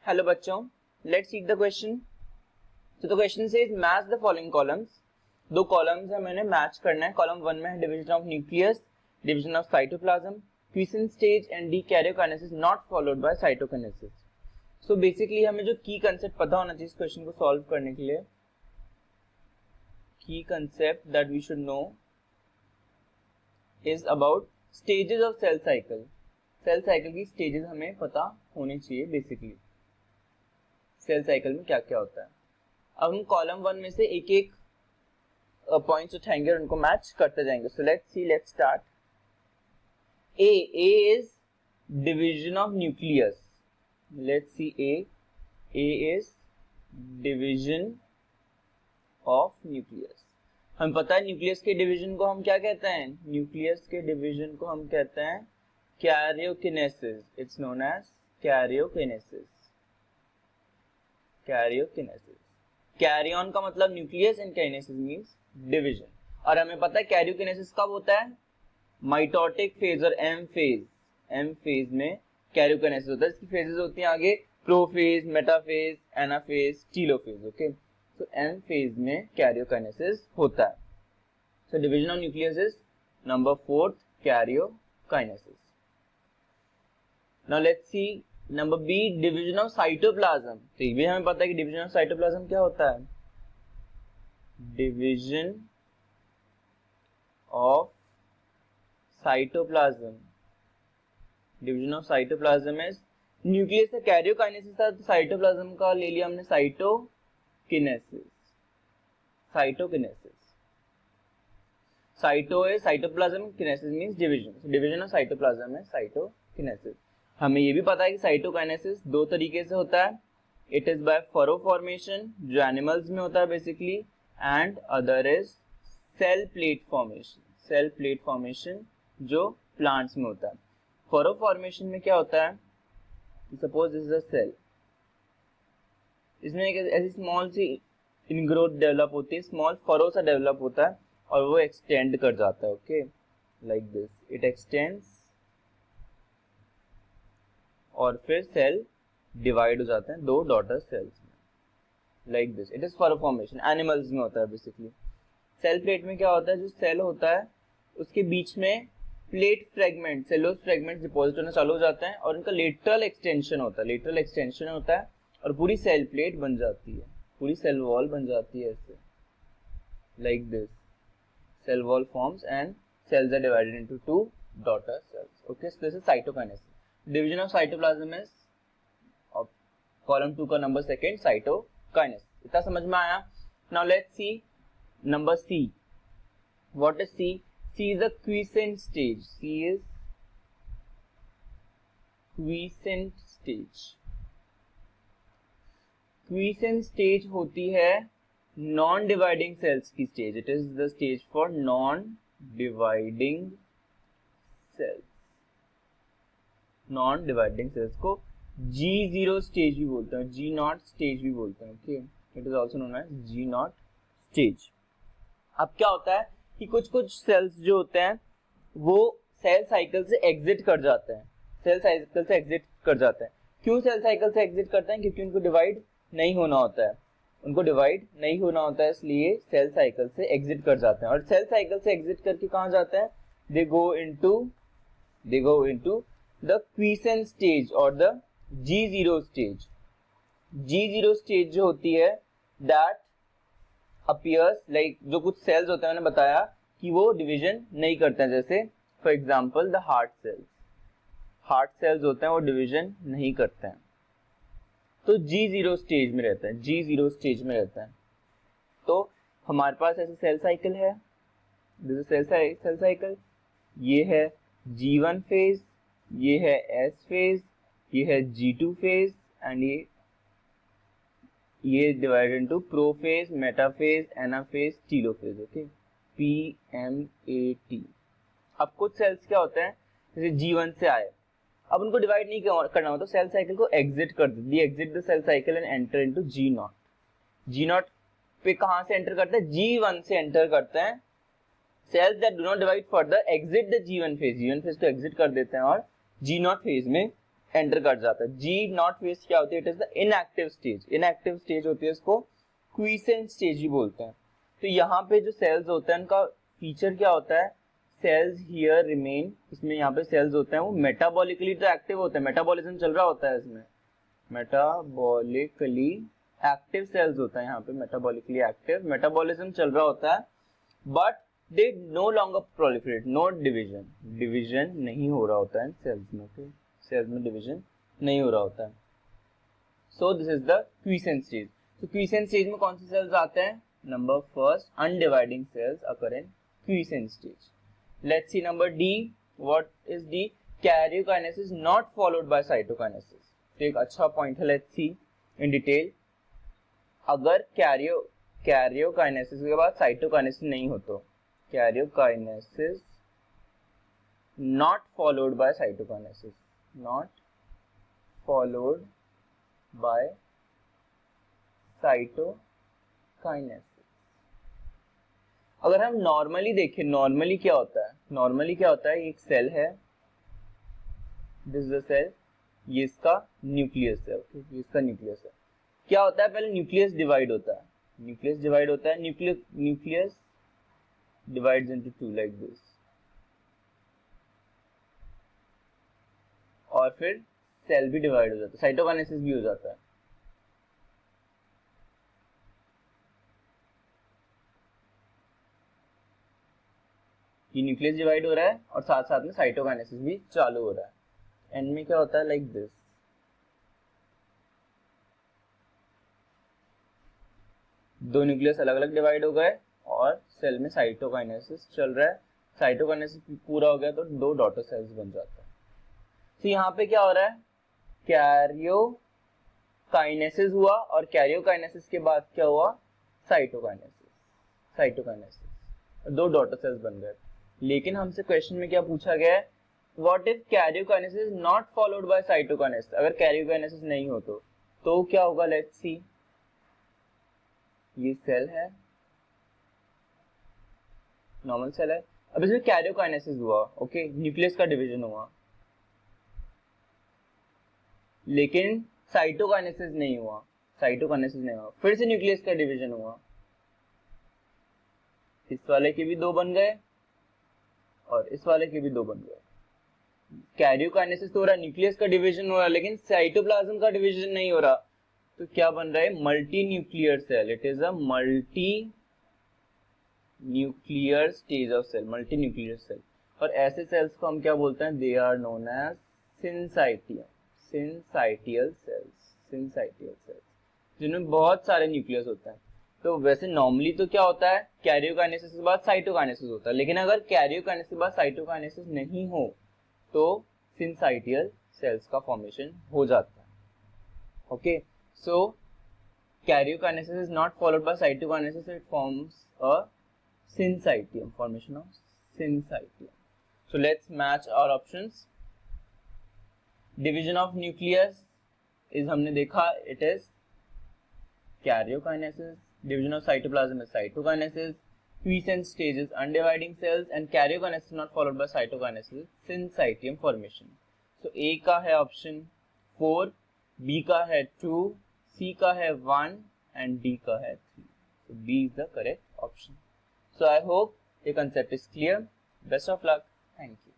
Hello बच्चों, let's see the question. तो the question says match the following columns. दो columns है, मैंने मैच करना है। कॉलम 1 में है division of nucleus, division of cytoplasm, quiescent stage and D karyokinesis not followed by cytokinesis. So basically हमें जो की कंसेप्ट पता होना चाहिए इस क्वेश्चन को सॉल्व करने के लिए, की concept that we should know is about stages of cell cycle. Cell cycle की स्टेजेस हमें पता होनी चाहिए बेसिकली, सेल साइकिल में क्या क्या होता है। अब हम कॉलम 1 में से एक एक पॉइंट्स उठाएंगे और उनको मैच करते जाएंगे। So let's start. A is division of nucleus. Let's see A is division of nucleus. हमें पता है न्यूक्लियस के डिवीजन को हम क्या कहते हैं, न्यूक्लियस के डिवीजन को हम कहते हैं karyokinesis. It's known as karyokinesis. Karyokinesis, karyon का मतलब nucleus and kinesis means division. और हमें पता है कैरियोकिनेसिस कब होता है, माइटोटिक फेज और एम फेज। एम फेज में कैरियोकिनेसिस होता है। इसकी फेजेस होती हैं आगे prophase, metaphase, anaphase, telophase. Okay, तो एम फेज में कैरियोकिनेसिस होता है। So division of nucleus is number 4 karyokinesis. Now let's see number B division of cytoplasm. तो ये भी हमें पता है कि डिवीजन ऑफ साइटोप्लाज्म क्या होता है, division of cytoplasm. Division of cytoplasm is nucleus से कैरियोकाइनेसिस था, तो साइटोप्लाज्म का ले लिया हमने साइटोकिनेसिस। साइटोकिनेसिस, साइटो है cytoplasm, kinesis means division. Division of cytoplasm है साइटोकिनेसिस। हमें ये भी पता है कि साइटोकाइनेसिस दो तरीके से होता है। It is by furrow formation, जो एनिमल्स में होता है basically, and other is cell plate formation. Cell plate formation जो प्लांट्स में होता है। फरो फॉर्मेशन में क्या होता है, suppose this is a cell, इसमें एक ऐसी स्मॉल सी इनग्रोथ डेवलप होती है, स्मॉल फरो सा डेवलप होता है और वो एक्सटेंड कर जाता है। Okay, like this it extends और फिर सेल डिवाइड हो जाते हैं दो डॉटर सेल्स में, like this. It is furrow formation, animals में होता है बेसिकली। सेल प्लेट में क्या होता है, जो सेल होता है उसके बीच में plate fragment, cellulose fragment deposit होना चालू हो जाते हैं और उनका लेटरल एक्सटेंशन होता है। लेटरल एक्सटेंशन होता है और पूरी सेल प्लेट बन जाती है, पूरी सेल वॉल बन जाती है ऐसे, like this. Cell wall forms and cells are divided into two daughter cells. Okay, so this is cytokinesis. Division of cytoplasm is of column 2 का number 2 cytokinesis. इतना समझ में आया। Now let's see number C. What is C? C is the quiescent stage. C is quiescent stage. Quiescent stage होती है non dividing cells की stage. It is the stage for non dividing cells. Non dividing cells को G0 stage भी बोलते हैं, G0 stage भी बोलते हैं। Okay, it is also known as G0 stage. अब क्या होता है कि कुछ कुछ सेल्स जो होते हैं वो सेल साइकिल से एग्जिट कर जाते हैं। सेल साइकिल से एग्जिट कर जाते हैं। क्यों सेल साइकिल से एग्जिट करते हैं, क्योंकि उनको डिवाइड नहीं होना होता है। उनको डिवाइड नहीं होना होता है, इसलिए सेल साइकिल से एग्जिट कर जाते हैं। और सेल साइकिल से एग्जिट करके कहां जाते हैं, they go into the quiescent stage और the G0 stage. G0 stage जो होती है दैट अपीयर्स लाइक, जो कुछ सेल्स होते हैं मैंने बताया कि वो डिवीजन नहीं करते हैं, जैसे for example the heart cells. Heart cells होते हैं वो डिवीजन नहीं करते हैं, तो G0 स्टेज में रहता है, G0 स्टेज में रहता है। तो हमारे पास ऐसे सेल साइकिल है, सेल साइकिल, ये है G1 फेज, ये है S फेज, ये है G2 फेज एंड ये divided into prophase, metaphase, anaphase, telophase. Okay, PMAT। अब कुछ सेल्स क्या होते हैं, जैसे G1 से आए, अब उनको डिवाइड नहीं करना हो तो सेल साइकिल को एग्जिट कर दे, exit the cell cycle and enter into G0। G0 पे कहां से एंटर करते हैं, G1 से एंटर करते हैं। Cells that do not divide further exit the G1 phase, G1 phase को एग्जिट कर देते हैं और G0 फेज में एंटर कर जाता है। जी नॉट फेज क्या होती है? It is the inactive stage. Inactive stage होती है, इसको क्वीसेंट स्टेज ही बोलते हैं। तो यहाँ पे जो सेल्स होते हैं उनका फीचर क्या होता है? सेल्स हियर रिमेन, इसमें यहाँ पे सेल्स होते हैं वो मेटाबॉलिकली तो एक्टिव होते हैं, मेटाबॉलिज्म चल रहा होता है इसमें, मेटाबॉलिकली एक्टिव सेल्स होता है यहाँ पे, मेटाबॉलिकली एक्टिव, मेटाबॉलिज्म चल रहा होता है, but they no longer proliferate, no division, division नहीं हो रहा होता है सेल्स में, ओके, सेल्स में डिवीजन नहीं हो रहा होता है। So this is the quiescent stage. तो क्वीसेंट स्टेज में कौन से सेल्स आते हैं? Number first, undividing cells occur in quiescent stage. Let's see number D, what is D? Karyokinesis not followed by cytokinesis. तो एक अच्छा पॉइंट है, लेट्स सी इन डिटेल। अगर कैरियोकाइनेसिस के बाद साइटोकाइनेसिस नहीं हो तो karyokinesis not followed by cytokinesis, not followed by cytokinesis. अगर हम नॉर्मली देखें, नॉर्मली क्या होता है? नॉर्मली क्या होता है? एक सेल है, दिस इज द सेल, ये इसका न्यूक्लियस है, ओके, ये इसका न्यूक्लियस है। क्या होता है? पहले न्यूक्लियस डिवाइड होता है, न्यूक्लियस डिवाइड होता है, nucleus divides into two like this, और फिर सेल भी डिवाइड हो जाता है, साइटोकाइनेसिस भी हो जाता है। ये न्यूक्लियस डिवाइड हो रहा है और साथ साथ में साइटोकाइनेसिस भी चालू हो रहा है। एंड में क्या होता है? लाइक दिस, दो न्यूक्लियस अलग अलग डिवाइड हो गए और सेल में साइटोकाइनेसिस चल रहा है। साइटोकाइनेसिस पूरा हो गया तो दो डॉटर सेल्स बन जाता है। तो यहाँ पे क्या हो रहा है? कैरियोकाइनेसिस हुआ और कैरियोकाइनेसिस के बाद क्या हुआ? साइटोकाइनेसिस, साइटोकाइनेसिस, दो डॉटर सेल्स बन गए। लेकिन हमसे क्वेश्चन में क्या पूछा गया है? What if karyokinesis not followed by cytokinesis? अगर कैरियोकाइनेसिस नहीं हो तो क्या होगा? लेट्स सी, ये सेल है, नॉर्मल सेल है, अब इसमें कैरियोकाइनेसिस हुआ, ओके, न्यूक्लियस का डिवीजन हुआ, लेकिन साइटोकाइनेसिस नहीं हुआ, साइटोकाइनेसिस नहीं हुआ, फिर से न्यूक्लियस का डिवीजन हुआ, इस वाले के भी दो बन गए और इस वाले के भी दो बन गए। कैरियोकाइनेसिस तो हो रहा है, न्यूक्लियस का डिवीजन हो रहा है, लेकिन साइटोप्लाज्म का डिवीजन नहीं हो रहा, तो क्या बन रहा है? Multi nuclear cell. It is a multi nuclear stage of cell, multi nuclear cell. और ऐसे सेल्स को हम क्या बोलते हैं? They are known as syncytium, syncytial cells, syncytial cells, जिनमें बहुत सारे न्यूक्लियस होते हैं। तो वैसे नॉर्मली तो क्या होता है? कैरियोकाइनेसिस के बाद साइटोकाइनेसिस होता है, लेकिन अगर कैरियोकाइनेसिस के बाद साइटोकाइनेसिस नहीं हो तो सिंसाइटियल सेल्स का फॉर्मेशन हो जाता है, okay. So karyokinesis is not followed by cytokinesis, it forms a syncytium, formation of syncytium. So let's match our options. Division of nucleus is हमने देखा, it is karyokinesis. Division of cytoplasm is cytokinesis. Quiescent stage is undividing cells, and karyokinesis not followed by cytokinesis, syncytium formation. So A का है option 4, B का है 2, C का है 1 and D का है 3. So B is the correct option. So I hope the concept is clear. Best of luck. Thank you.